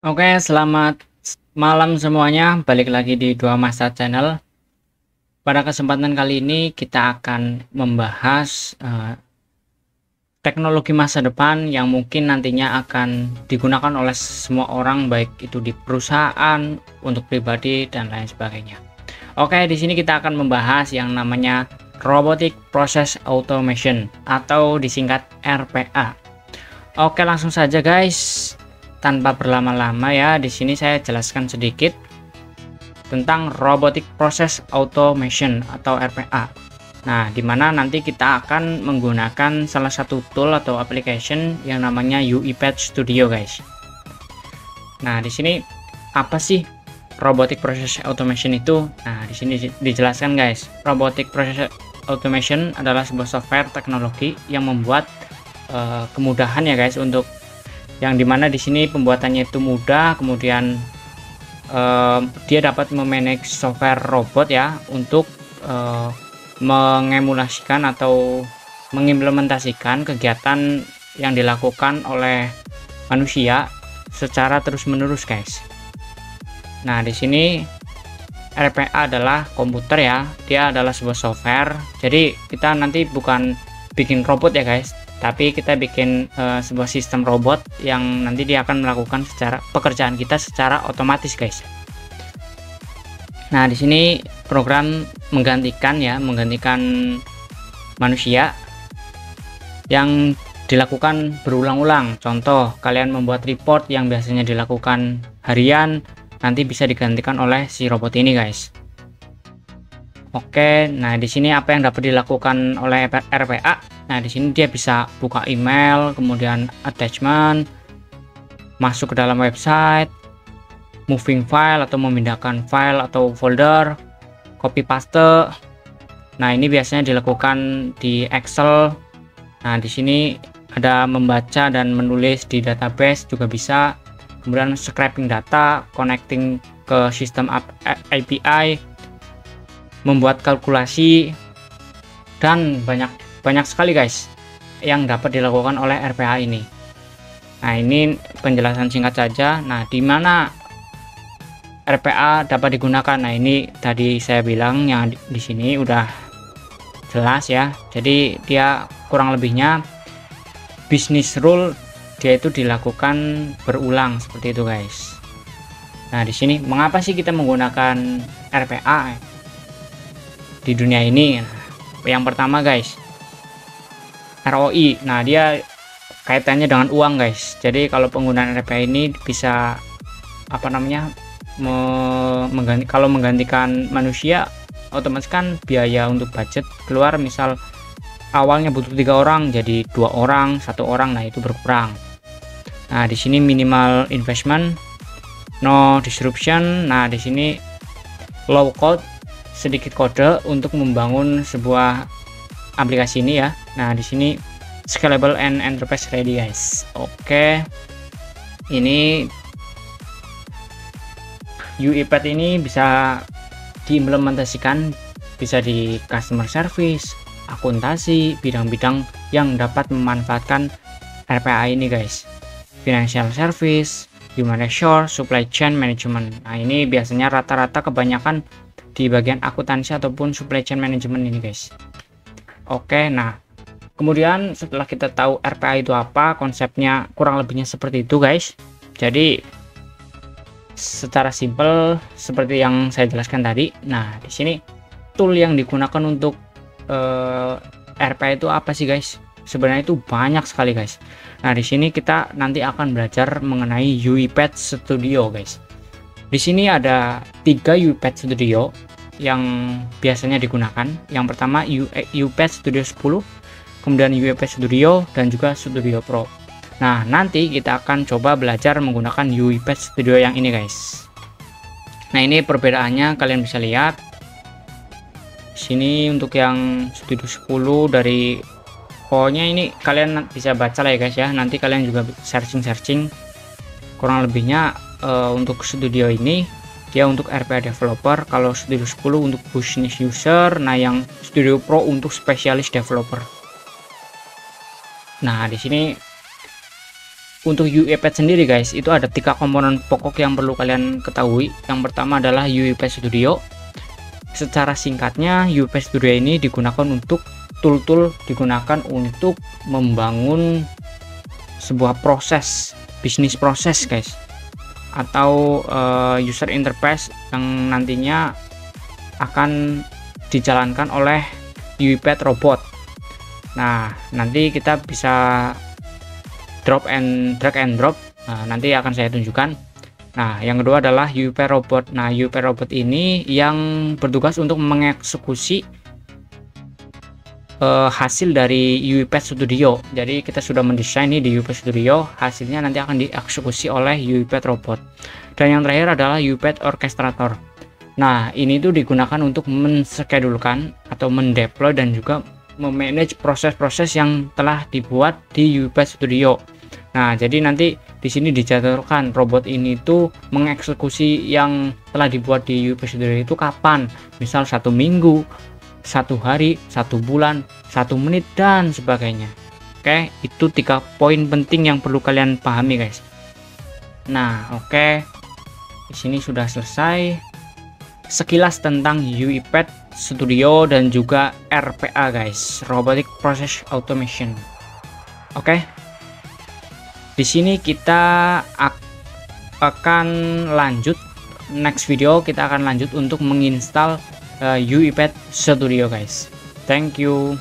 Oke, selamat malam semuanya. Balik lagi di Dua Masa Channel. Pada kesempatan kali ini kita akan membahas teknologi masa depan yang mungkin nantinya akan digunakan oleh semua orang, baik itu di perusahaan, untuk pribadi dan lain sebagainya. Oke, di sini kita akan membahas yang namanya Robotic Process Automation atau disingkat RPA. Oke, langsung saja guys. Tanpa berlama-lama ya, di sini saya jelaskan sedikit tentang Robotic Process Automation atau RPA. Nah, dimana nanti kita akan menggunakan salah satu tool atau application yang namanya UiPath Studio, guys. Nah, di sini apa sih Robotic Process Automation itu? Nah, di sini dijelaskan, guys. Robotic Process Automation adalah sebuah software teknologi yang membuat kemudahan ya, guys, untuk yang dimana di sini pembuatannya itu mudah, kemudian dia dapat memanage software robot ya untuk mengemulasikan atau mengimplementasikan kegiatan yang dilakukan oleh manusia secara terus-menerus, guys. Nah, di sini RPA adalah komputer ya, dia adalah sebuah software. Jadi kita nanti bukan bikin robot ya, guys, tapi kita bikin sebuah sistem robot yang nanti dia akan melakukan pekerjaan kita secara otomatis, guys. Nah, di sini program menggantikan manusia yang dilakukan berulang-ulang. Contoh, kalian membuat report yang biasanya dilakukan harian, nanti bisa digantikan oleh si robot ini, guys. Oke, nah di sini apa yang dapat dilakukan oleh RPA? Nah, di sini dia bisa buka email, kemudian attachment, masuk ke dalam website, moving file atau memindahkan file atau folder, copy paste. Nah, ini biasanya dilakukan di Excel. Nah, di sini ada membaca dan menulis di database juga bisa. Kemudian scraping data, connecting ke sistem API, membuat kalkulasi, dan banyak sekali, guys, yang dapat dilakukan oleh RPA ini. Nah, ini penjelasan singkat saja. Nah, di mana RPA dapat digunakan? Nah, ini tadi saya bilang yang di sini udah jelas ya. Jadi dia kurang lebihnya business rule, dia itu dilakukan berulang seperti itu, guys. Nah, di sini mengapa sih kita menggunakan RPA di dunia ini? Yang pertama, guys, ROI. Nah, dia kaitannya dengan uang, guys. Jadi kalau penggunaan RPA ini bisa kalau menggantikan manusia, otomatis kan biaya untuk budget keluar, misal awalnya butuh 3 orang jadi 2 orang, 1 orang, nah itu berkurang. Nah, di sini minimal investment, no disruption. Nah, di sini low code, sedikit kode untuk membangun sebuah aplikasi ini ya. Nah, di sini scalable and enterprise ready, guys. Oke, ini UiPath ini bisa diimplementasikan, bisa di customer service, akuntansi, bidang-bidang yang dapat memanfaatkan RPA ini, guys. Financial service, human resource, supply chain management. Nah, ini biasanya rata-rata kebanyakan di bagian akuntansi ataupun supply chain management ini, guys. Oke, nah kemudian setelah kita tahu RPA itu apa, konsepnya kurang lebihnya seperti itu, guys. Jadi secara simpel seperti yang saya jelaskan tadi. Nah, di sini tool yang digunakan untuk RPA itu apa sih, guys? Sebenarnya itu banyak sekali, guys. Nah, di sini kita nanti akan belajar mengenai UiPath Studio, guys. Di sini ada 3 UiPath Studio yang biasanya digunakan. Yang pertama UiPath Studio 10, kemudian UiPath Studio, dan juga Studio Pro. Nah, nanti kita akan coba belajar menggunakan UiPath Studio yang ini, guys. Nah, ini perbedaannya kalian bisa lihat. Sini untuk yang Studio 10 dari pokoknya ini kalian bisa baca lah ya, guys ya. Nanti kalian juga searching kurang lebihnya. Untuk Studio ini dia untuk RPA developer, kalau Studio 10 untuk business user, nah yang Studio Pro untuk spesialis developer. Nah, di sini untuk UiPath sendiri guys, itu ada 3 komponen pokok yang perlu kalian ketahui. Yang pertama adalah UiPath Studio. Secara singkatnya, UiPath Studio ini digunakan untuk tool-tool digunakan untuk membangun sebuah proses, bisnis proses guys, atau user interface yang nantinya akan dijalankan oleh UiPath robot. Nah, nanti kita bisa drag and drop. Nah, nanti akan saya tunjukkan. Nah, yang kedua adalah UiPath robot. Nah, UiPath robot ini yang bertugas untuk mengeksekusi hasil dari UiPath Studio. Jadi kita sudah mendesain ini di UiPath Studio, hasilnya nanti akan dieksekusi oleh UiPath robot. Dan yang terakhir adalah UiPath Orchestrator. Nah, ini tuh digunakan untuk menschedulkan atau mendeploy dan juga memanage proses-proses yang telah dibuat di UiPath Studio. Nah, jadi nanti di sini dijadwalkan robot ini tuh mengeksekusi yang telah dibuat di UiPath Studio itu kapan, misal 1 minggu, 1 hari, 1 bulan, 1 menit dan sebagainya. Oke, itu 3 poin penting yang perlu kalian pahami guys. Nah, oke, di sini sudah selesai sekilas tentang UiPath Studio dan juga RPA guys, Robotic Process Automation. Oke, di sini kita akan lanjut, next video kita akan lanjut untuk menginstal UiPath Studio guys. Thank you.